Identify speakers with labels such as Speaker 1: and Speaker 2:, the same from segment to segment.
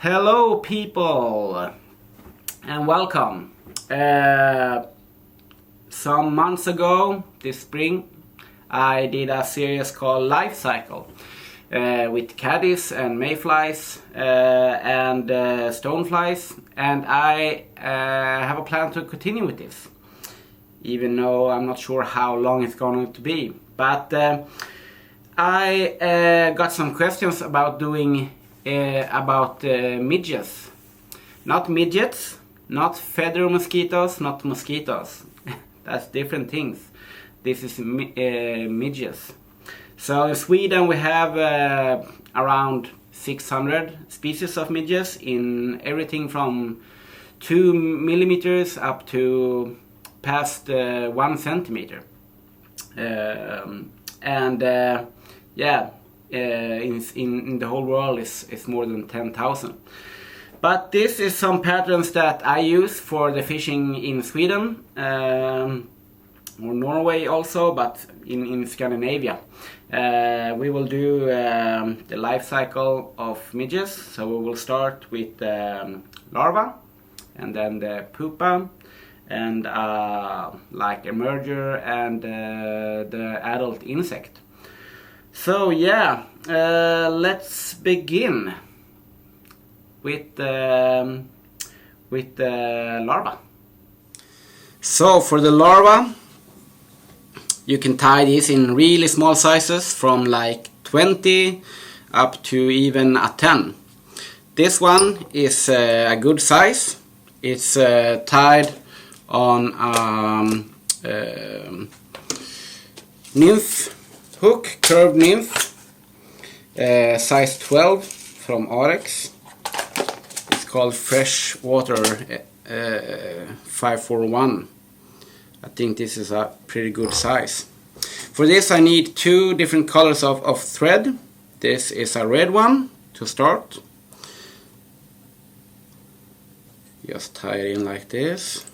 Speaker 1: Hello people and welcome. Some months ago, this spring, I did a series called Lifecycle with caddies and mayflies and stoneflies, and I have a plan to continue with this, even though I'm not sure how long it's going to be. But I got some questions about doing midges. Not midgets, not feather mosquitoes, not mosquitoes. That's different things. This is midges. So in Sweden we have around 600 species of midges, in everything from 2 millimeters up to past 1 centimeter. In the whole world is more than 10,000. But this is some patterns that I use for the fishing in Sweden, or Norway also, but in Scandinavia. We will do the life cycle of midges, so we will start with larva, and then the pupa, and like a merger, and the adult insect. So yeah, let's begin with the larva. So for the larva, you can tie these in really small sizes from like 20 up to even a 10. This one is a good size. It's tied on nymph hook, curved nymph, size 12 from Ahrex. It's called Freshwater 541. I think this is a pretty good size. For this I need 2 different colors of thread. This is a red one to start. Just tie it in like this.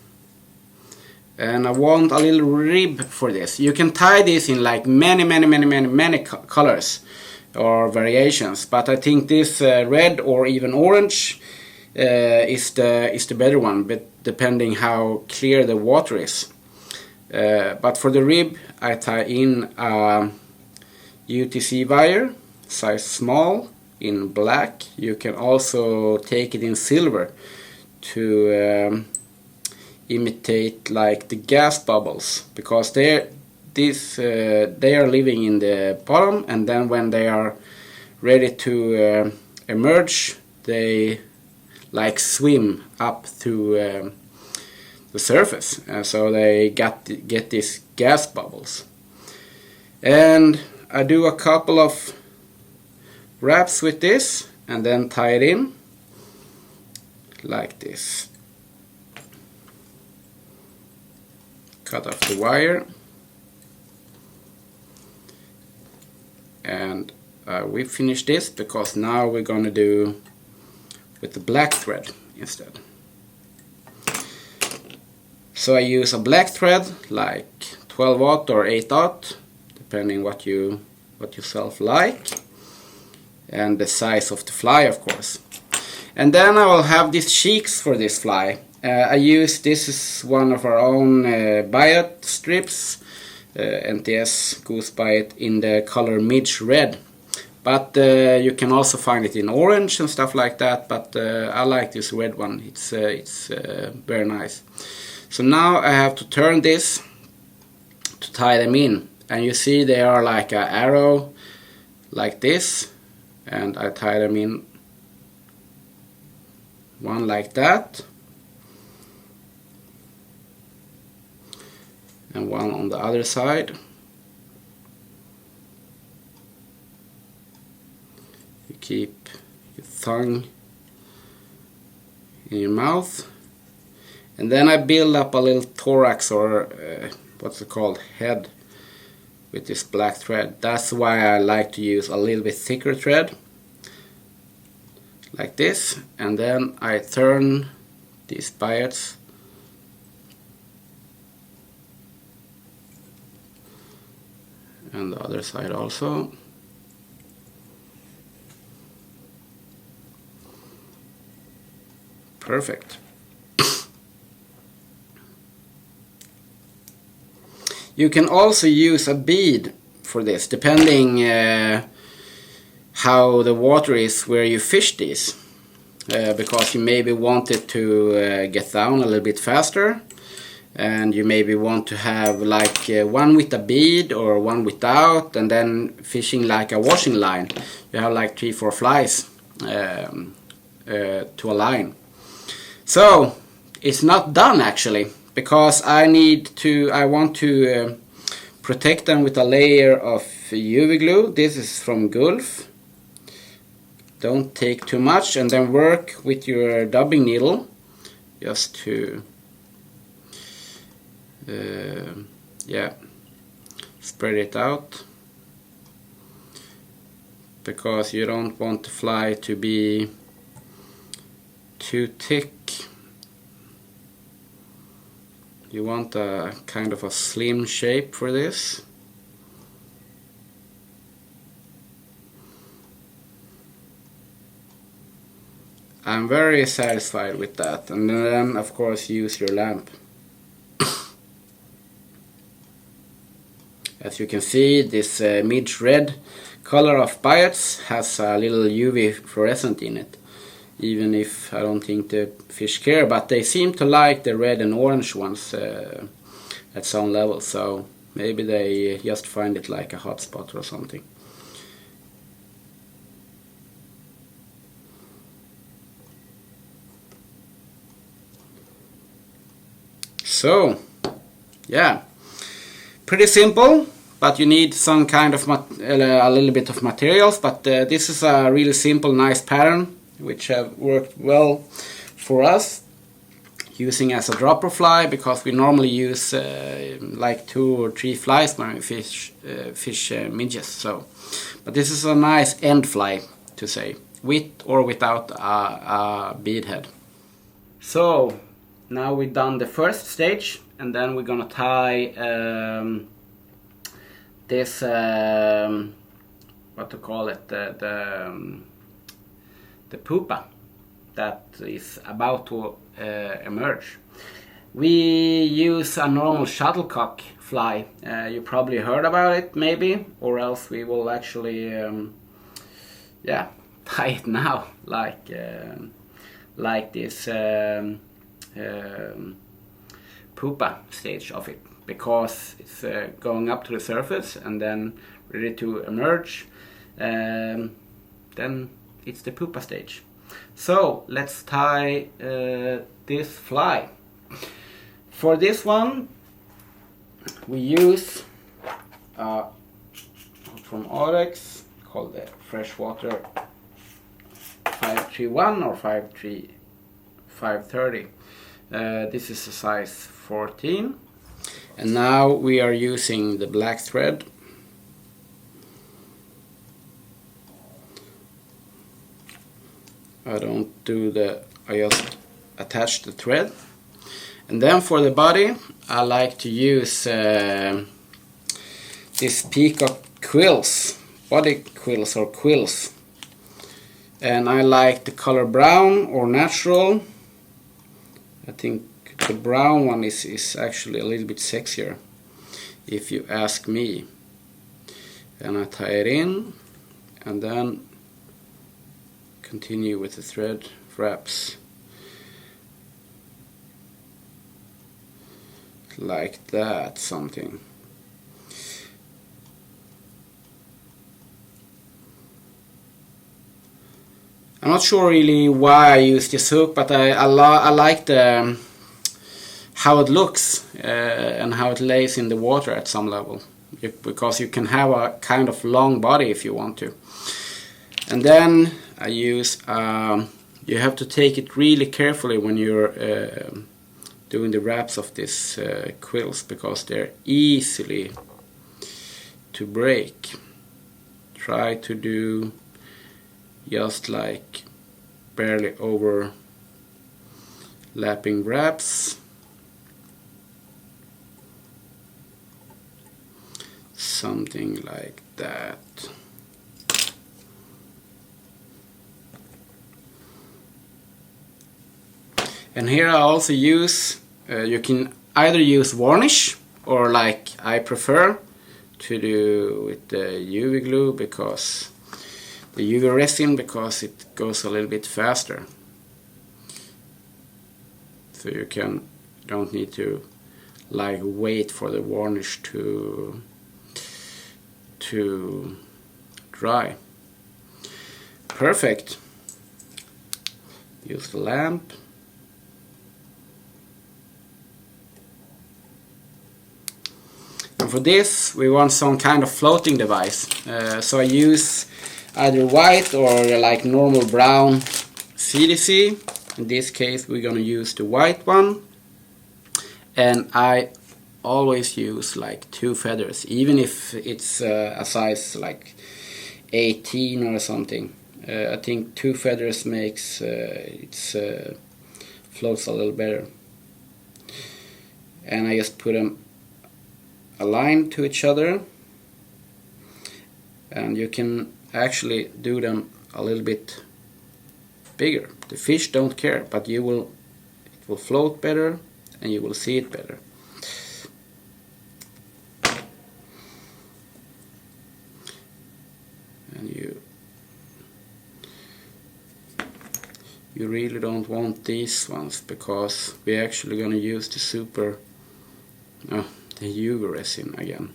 Speaker 1: And I want a little rib for this. You can tie this in like many colors or variations, but I think this red or even orange is the better one, but depending how clear the water is. But for the rib, I tie in a UTC wire, size small, in black. You can also take it in silver to imitate like the gas bubbles, because they are living in the bottom, and then when they are ready to emerge, they like swim up through the surface, so they get these gas bubbles. And I do a couple of wraps with this and then tie it in like this. Cut off the wire, and we finish this because now we're going to do with the black thread instead. So I use a black thread like 12/0 or 8/0, depending what you yourself like, and the size of the fly, of course. And then I will have these cheeks for this fly. This is one of our own Biot strips, NTS Goose Biot, in the color Midge red. But you can also find it in orange and stuff like that, but I like this red one. It's very nice. So now I have to turn this to tie them in, and you see they are like an arrow like this, and I tie them in one like that, and one on the other side. You keep your tongue in your mouth, and then I build up a little thorax, or what's it called, head, with this black thread. That's why I like to use a little bit thicker thread like this, and then I turn these biots and the other side also. Perfect. You can also use a bead for this, depending how the water is where you fish these. Because you maybe want it to get down a little bit faster, and you maybe want to have like one with a bead or one without, and then fishing like a washing line. You have like 3-4 flies to a line. So it's not done actually, because I want to protect them with a layer of UV glue. This is from GULFF. Don't take too much, and then work with your dubbing needle just to yeah, spread it out, because you don't want the fly to be too thick. You want a kind of a slim shape for this. I'm very satisfied with that, and then of course use your lamp. As you can see, this Midge red color of Biots has a little UV fluorescent in it, even if I don't think the fish care, but they seem to like the red and orange ones at some level, so maybe they just find it like a hot spot or something. So, yeah, pretty simple, but you need some kind of a little bit of materials. But this is a really simple, nice pattern which have worked well for us, using as a dropper fly, because we normally use like 2 or 3 flies when we fish midges. So, but this is a nice end fly, to say, with or without a bead head. So now we've done the first stage, and then we're gonna tie this what to call it, the pupa that is about to emerge. We use a normal shuttlecock fly. You probably heard about it, maybe, or else we will actually yeah, tie it now, like this pupa stage of it, because it's going up to the surface and then ready to emerge. Then it's the pupa stage. So let's tie this fly. For this one we use from Ahrex, called the freshwater 531 or 530. This is a size 14, and now we are using the black thread. I just attach the thread, and then for the body I like to use this peacock quills, body quills or quills, and I like the color brown or natural. I think the brown one is actually a little bit sexier, if you ask me. And I tie it in, and then continue with the thread wraps like that, something. I'm not sure really why I use this hook, but I like the how it looks and how it lays in the water at some level, because you can have a kind of long body if you want to. And then I use you have to take it really carefully when you're doing the wraps of this quills, because they're easily to break. Try to do just like barely overlapping wraps, something like that. And here I also use, you can either use varnish, or like I prefer to do with the UV glue, because the UV resin, because it goes a little bit faster. So you don't need to like wait for the varnish to dry. Perfect. Use the lamp. And for this we want some kind of floating device. So I use either white or like normal brown CDC. In this case we're gonna use the white one. And I always use like 2 feathers, even if it's a size like 18 or something. I think 2 feathers makes it floats a little better. And I just put them aligned to each other, and you can actually do them a little bit bigger. The fish don't care, but it will float better and you will see it better. And you really don't want these ones, because we're actually going to use the UV resin again.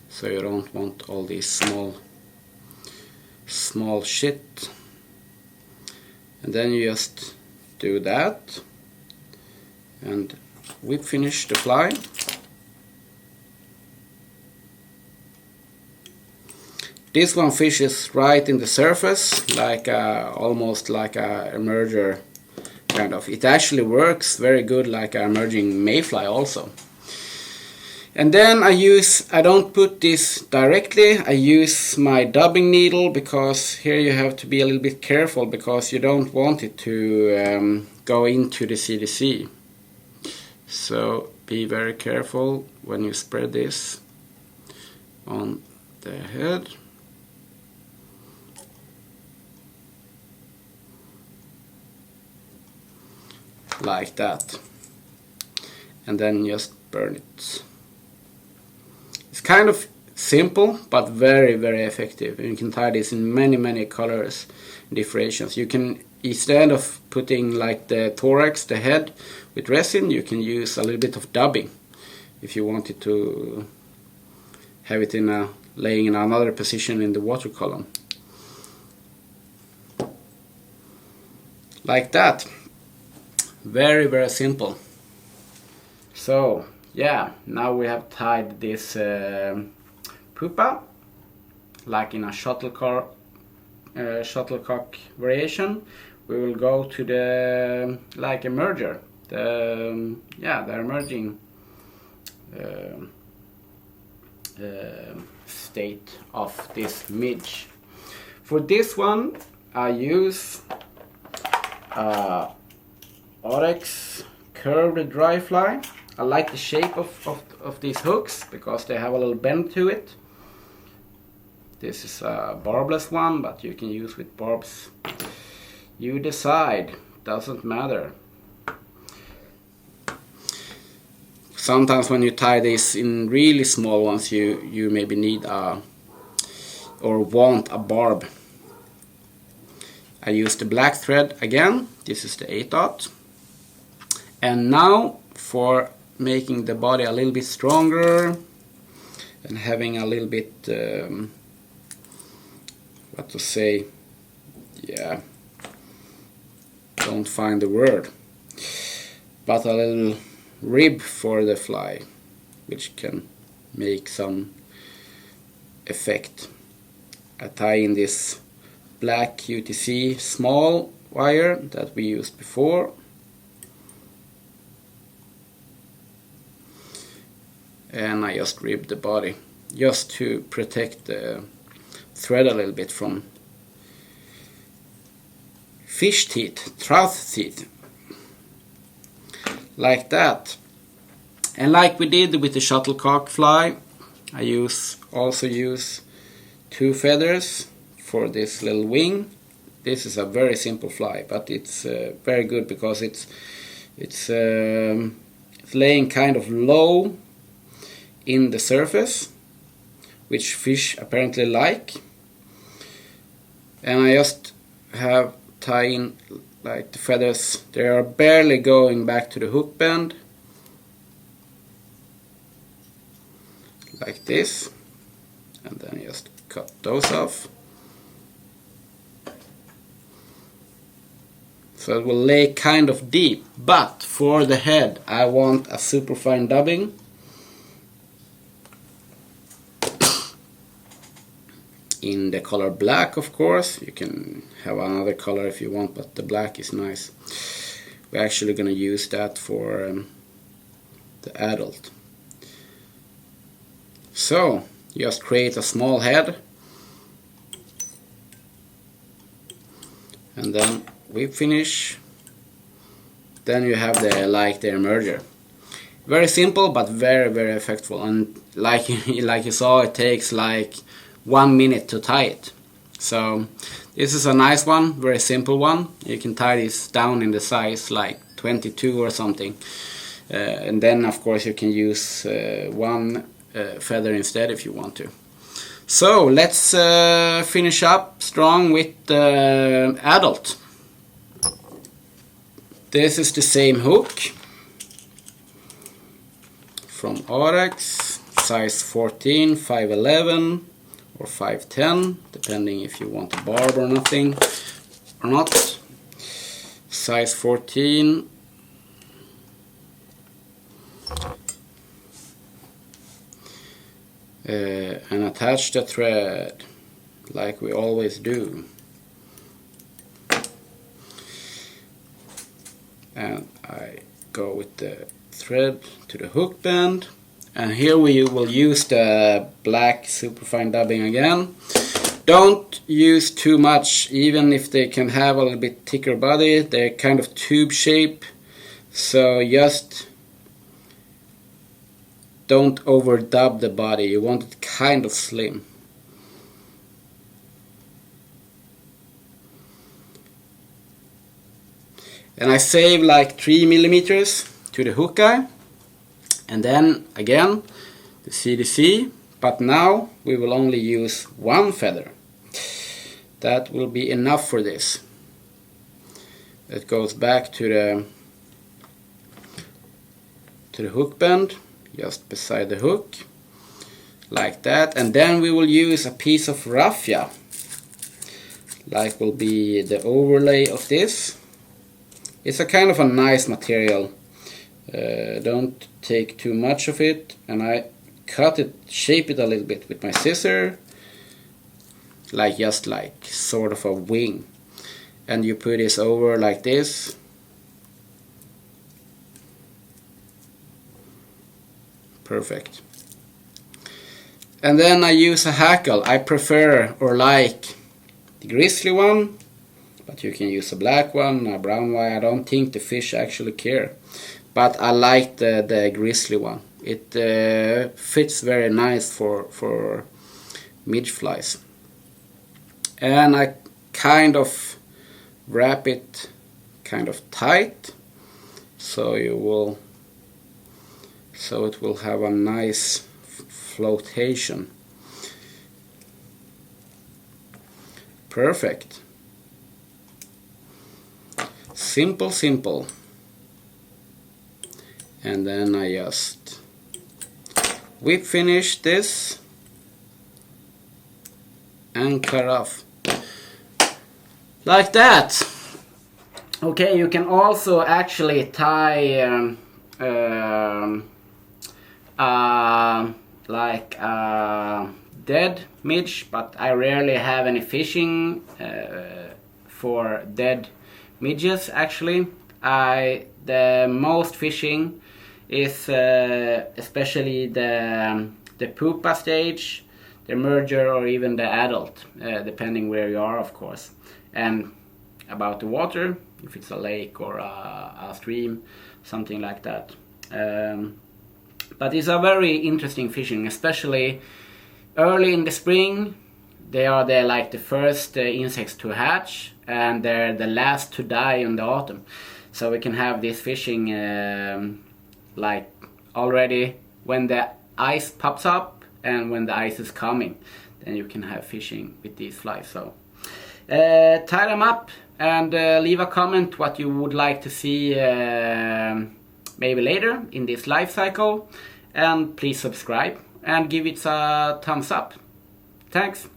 Speaker 1: So you don't want all these small shit. And then you just do that, and we finish the fly. This one fishes right in the surface, like almost like a emerger kind of. It actually works very good like an emerging mayfly also. And then I don't put this directly, I use my dubbing needle, because here you have to be a little bit careful, because you don't want it to go into the CDC. So be very careful when you spread this on the head. Like that. And then just burn it. It's kind of simple, but very, very effective. And you can tie this in many colors and differentiations. You can, instead of putting like the thorax, the head, with resin, you can use a little bit of dubbing if you wanted to have it laying in another position in the water column. Like that. Very, very simple. So yeah, now we have tied this pupa like in a shuttlecock variation. We will go to the like emerger, the emerging state of this midge. For this one I use Ahrex curved dry fly. I like the shape of these hooks, because they have a little bend to it. This is a barbless one, but you can use with barbs. You decide, doesn't matter. Sometimes when you tie this in really small ones, you maybe need or want a barb. I use the black thread again. This is the 8/0. And now for making the body a little bit stronger and having a little bit what to say, yeah, don't find the word, but a little rib for the fly, which can make some effect. I tie in this black UTC small wire that we used before, and I just rib the body just to protect the thread a little bit from fish teeth, trout teeth, like that. And like we did with the shuttlecock fly, I also use 2 feathers for this little wing. this is a very simple fly, but it's very good because it's laying kind of low in the surface, which fish apparently like. And I just have tie in like the feathers. They are barely going back to the hook bend, like this, and then just cut those off. So it will lay kind of deep, but for the head I want a superfine dubbing. In the color black, of course. You can have another color if you want, but the black is nice. We're actually going to use that for the adult. So, just create a small head. And then we finish. Then you have the emerger. Very simple, but very, very effective. And like you saw, it takes like 1 minute to tie it. So this is a nice one, very simple one. You can tie this down in the size like 22 or something, and then of course you can use one feather instead if you want to. So let's finish up strong with the adult. This is the same hook from Ahrex, size 14, 511 or 510, depending if you want a barb or nothing or not. Size 14. And attach the thread like we always do. And I go with the thread to the hook bend. And here we will use the black superfine dubbing again. Don't use too much, even if they can have a little bit thicker body. They're kind of tube shape, so just don't overdub the body. You want it kind of slim. And I save like 3 millimeters to the hook eye. And then again the CDC, but now we will only use one feather. That will be enough for this. It goes back to the hook bend, just beside the hook, like that. And then we will use a piece of raffia, like will be the overlay of this. It's a kind of a nice material. Don't take too much of it, and I shape it a little bit with my scissor, like just like sort of a wing. And you put this over like this. Perfect. And then I use a hackle. I prefer or like the Grizzly one, but you can use a black one, a brown one. I don't think the fish actually care. But I like the Grizzly one. It fits very nice for midge flies. And I kind of wrap it kind of tight, so it will have a nice flotation. Perfect. Simple, simple. And then I just whip finish this and cut off like that. Okay, you can also actually tie like a dead midge, but I rarely have any fishing for dead midges. Actually, the most fishing is especially the pupa stage, the merger, or even the adult, depending where you are, of course, and about the water, if it's a lake or a stream, something like that. But it's a very interesting fishing, especially early in the spring. they are like the first insects to hatch, and they're the last to die in the autumn. So we can have this fishing like already when the ice pops up and when the ice is coming. Then you can have fishing with these flies. So tie them up and leave a comment what you would like to see maybe later in this life cycle. And please subscribe and give it a thumbs up. Thanks.